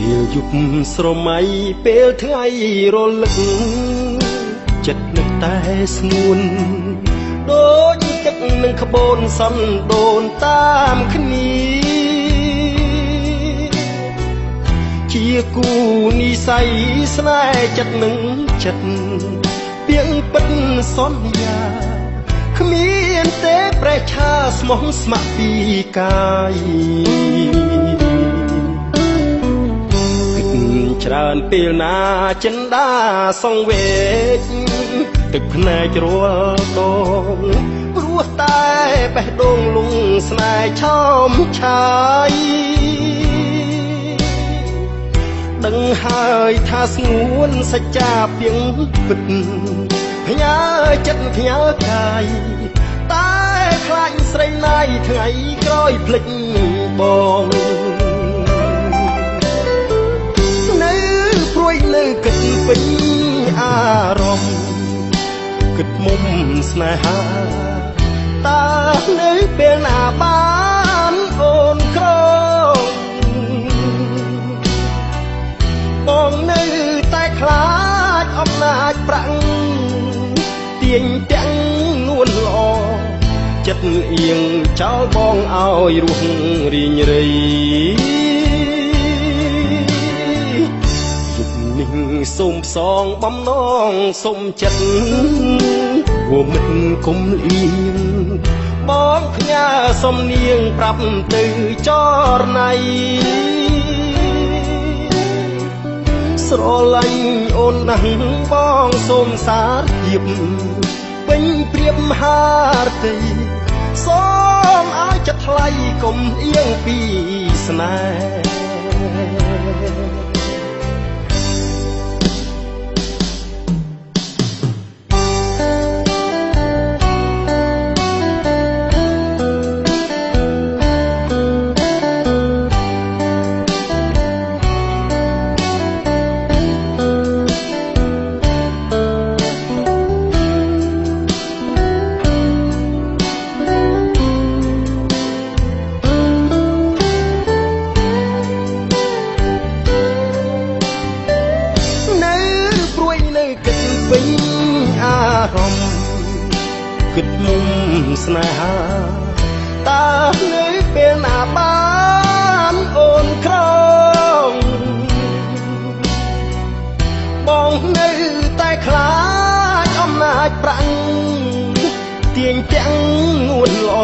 ពេលយប់ស្រមៃពេលថ្ងៃរលឹកចិត្តនឹកតែស្ងួនដូចទឹកនឹងក្បូនសន្ដូនតាមគ្នាជាគូនិស័យស្នេហ៍ចិត្តនឹងចិត្តពាក្យពិតសន្យាគ្មានទេប្រេះឆាស្មោះស្ម័គ្រពីកាយច្រើនពេលណាចិន្តាសង្វេគទឹកភ្នែករាល់ដងព្រោះតែបេះដូងលងស្នេហ៍ឆោមឆាយដឹងហើយថាស្ងួនសច្ចាពីងពិតផ្ញើចិត្តផ្ញើកាយតែខ្លាចស្រីណាយថ្ងៃក្រោយភ្លេចបងនៅព្រួយនៅគិតពេញអារម្មណ៍គិតមុំស្នេហាតើនៅពេលណាបានអូនក្របងនៅតែខ្លាចអំណាចប្រាំងទាញទាំងនួនល្អចិត្តអៀងចោលបងឲ្យរស់រីងរៃយប់នេះសូមផ្សងបំណងសុំចិត្តព្រោះមិនគុំលៀងបងផ្ញើសំនៀងប្រាប់ទៅចរណៃស្រឡាញ់អូនណាស់បងសូមសារភាពពេញព្រៀបហារតីសូមឲ្យចិត្តថ្លៃកុំអៀងពីស្នេពេញអារម្មណ៍គិតមុំស្នេហាតើនៅពេលណាបានអូនក្រងបងនៅតែខ្លាចអំណាចប្រាំងទាញទាំងនួនល្អ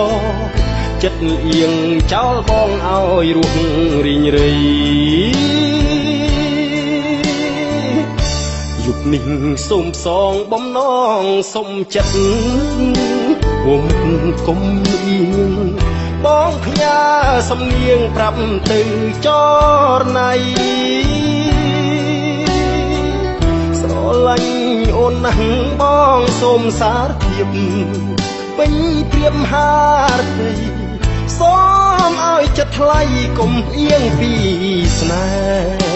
ចិត្តអៀងចោលបងឲ្យរស់រីងរៃយប់នេះសូមផ្សងបំណងសុំចិត្តព្រោះមិនគុំលៀងបងផ្ញើសំនៀងប្រាប់ទៅចរណៃស្រឡាញ់អូនណាស់បងសូមសារភាពពេញព្រៀបហារតីសូមឲ្យចិត្តថ្លៃកុំអៀងពីស្នេហ៍